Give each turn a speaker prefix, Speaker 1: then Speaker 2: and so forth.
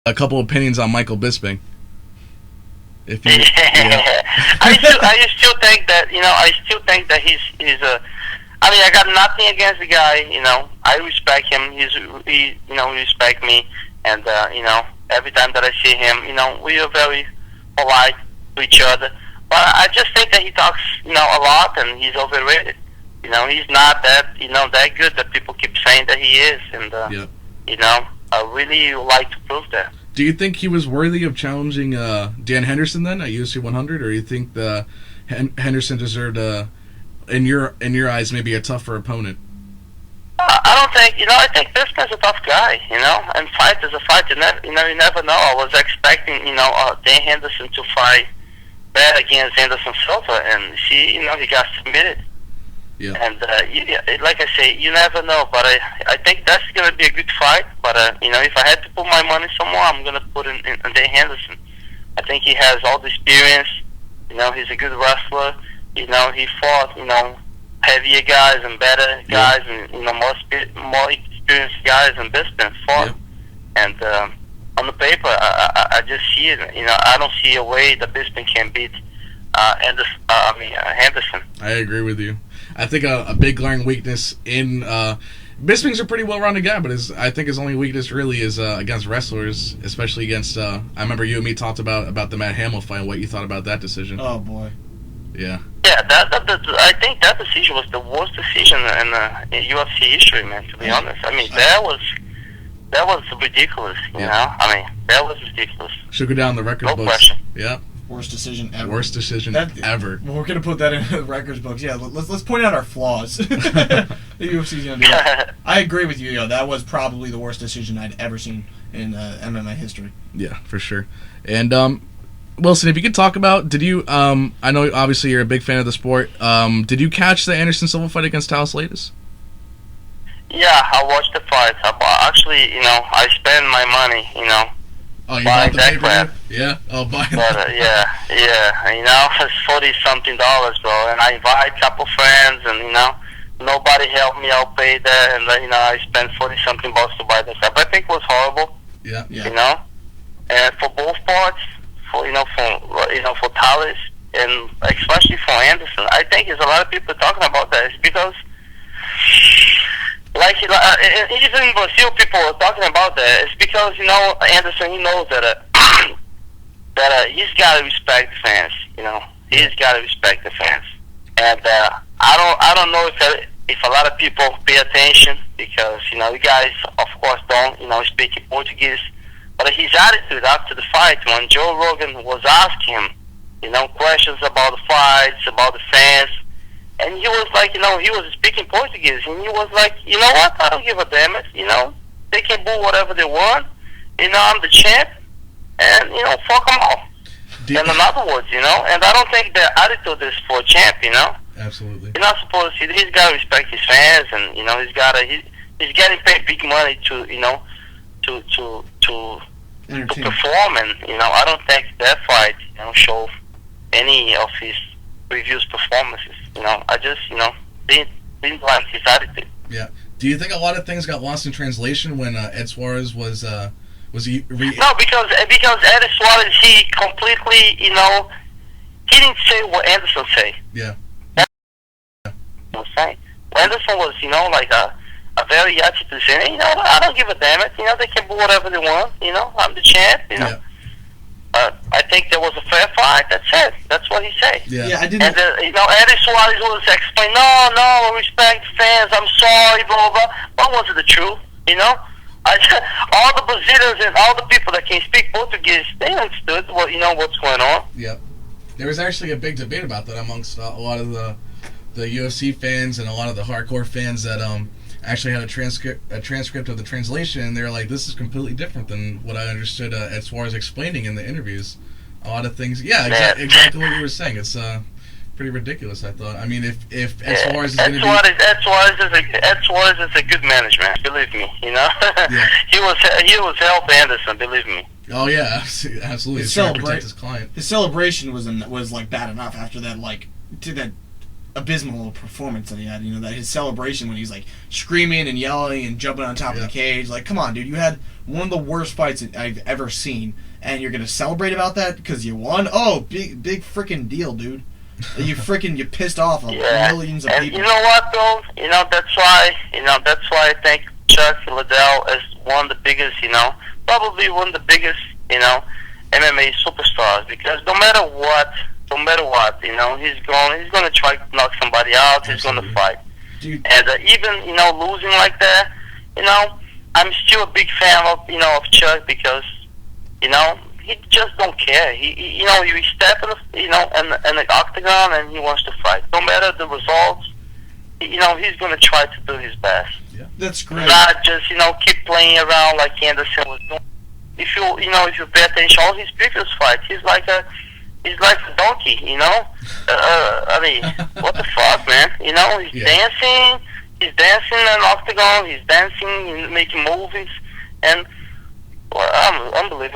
Speaker 1: a couple opinions on Michael Bisping. If you,
Speaker 2: Yeah. I still think that I still think that he's a. I mean, I got nothing against the guy. I respect him. He respect me, and every time that I see him, we are very polite to each other. But I just think that he talks, a lot, and he's overrated. He's not that good that people keep saying that he is, and I really would like to prove that.
Speaker 1: Do you think he was worthy of challenging Dan Henderson then at UFC 100, or do you think Henderson deserved in your eyes maybe a tougher opponent?
Speaker 2: I don't think I think Bisping's a tough guy, and fight is a fight. You never know. I was expecting Dan Henderson to fight bad against Anderson Silva, and he got submitted.
Speaker 1: Yeah.
Speaker 2: And like I say, you never know. But I think that's going to be a good fight. But if I had to put my money somewhere, I'm going to put in Dan Henderson. I think he has all the experience. He's a good wrestler. He fought heavier guys and better guys, and more experienced guys than Bisping fought. Yeah. And on the paper, I just see it. I don't see a way that Bisping can beat Henderson.
Speaker 1: I agree with you. I think a big glaring weakness in Bisping's a pretty well-rounded guy, but I think his only weakness really is against wrestlers, especially against. I remember you and me talked about the Matt Hamill fight. What you thought about that decision?
Speaker 3: Oh boy.
Speaker 1: Yeah.
Speaker 2: Yeah, I think that decision was the worst decision in UFC history, man. To be honest, I mean that was ridiculous. You know, I mean that was ridiculous.
Speaker 1: Should go down the record books.
Speaker 2: No question.
Speaker 1: Yeah.
Speaker 3: Worst decision ever.
Speaker 1: Worst decision ever.
Speaker 3: Well, we're gonna put that in the records books. Yeah, let's point out our flaws. The UFC's gonna do that. I agree with you. That was probably the worst decision I'd ever seen in MMA history.
Speaker 1: Yeah, for sure. And Wilson, if you could talk about, did you? I know obviously you're a big fan of the sport. Did you catch the Anderson Silva fight against Talis Laitis?
Speaker 2: Yeah, I watched the fight. Actually, I spend my money,
Speaker 1: Oh, you bought the pay-per-view? Yeah. Oh, buy
Speaker 2: but, yeah. It's $40-something, bro. And I invite a couple friends, and nobody helped me. I'll pay that, and I spent $40-something to buy this stuff. I think it was horrible.
Speaker 1: Yeah.
Speaker 2: And for both parts, for Talis, and especially for Anderson, I think there's a lot of people talking about that. It's because, even in Brazil, people are talking about that. It's because Anderson, he knows that he's got to respect the fans. He's got to respect the fans, and I don't know if a lot of people pay attention because you guys, of course, don't speak Portuguese. But his attitude after the fight, when Joe Rogan was asking him, questions about the fights, about the fans, and he was like, he was speaking Portuguese, and he was like, you know what? I don't give a damn it. They can boo whatever they want. I'm the champ, and fuck them all. In other words, and I don't think the attitude is for a champ.
Speaker 1: Absolutely.
Speaker 2: You're not supposed to. He's got to respect his fans, and he's getting paid big money to perform, and I don't think that fight show any of his previous performances. I just didn't like his attitude.
Speaker 1: Yeah. Do you think a lot of things got lost in translation when Ed Suarez was he?
Speaker 2: No, because Ed Suarez, he completely he didn't say what Anderson say.
Speaker 1: Yeah.
Speaker 2: Anderson was like a very attitude saying, I don't give a damn it. They can do whatever they want. I'm the champ.
Speaker 1: Yeah.
Speaker 2: I think there was a fair fight. That's it. That's what he said.
Speaker 3: Yeah, I didn't.
Speaker 2: And Eddie Suarez was explaining, no, respect fans. I'm sorry, blah blah. But was it the truth? All the Brazilians and all the people that can speak Portuguese, they understood what's going on.
Speaker 1: Yep. There was actually a big debate about that amongst a lot of the UFC fans and a lot of the hardcore fans that actually had a transcript of the translation, and they're like, this is completely different than what I understood Ed Suarez explaining in the interviews. A lot of things, exactly what you were saying. It's pretty ridiculous, I thought. I mean, if Ed Suarez is going to be... Ed
Speaker 2: Suarez is a good management, believe me,
Speaker 1: Yeah.
Speaker 2: He was helping Anderson, believe me.
Speaker 1: Oh, yeah, absolutely. He's trying to protect his client.
Speaker 3: His celebration was like bad enough after that, to that abysmal performance that he had. That his celebration when he's like screaming and yelling and jumping on top of the cage. Like, come on, dude, you had one of the worst fights that I've ever seen, and you're gonna celebrate about that because you won? Oh, big freaking deal, dude. You pissed off millions of people.
Speaker 2: You know what, though? That's why I think Chuck Liddell is one of the biggest, probably one of the biggest, MMA superstars, because no matter what, he's going to try to knock somebody out. He's going to fight.
Speaker 3: Dude.
Speaker 2: And even, losing like that, I'm still a big fan of, of Chuck, because, he just don't care. He step in the octagon and he wants to fight. No matter the results, he's going to try to do his best.
Speaker 1: Yeah.
Speaker 3: That's great.
Speaker 2: Not just, keep playing around like Anderson was doing. If you pay attention to all his previous fights, he's like a donkey, I mean, what the fuck, man? He's dancing in an octagon, he's dancing, he's making movies, and unbelievable.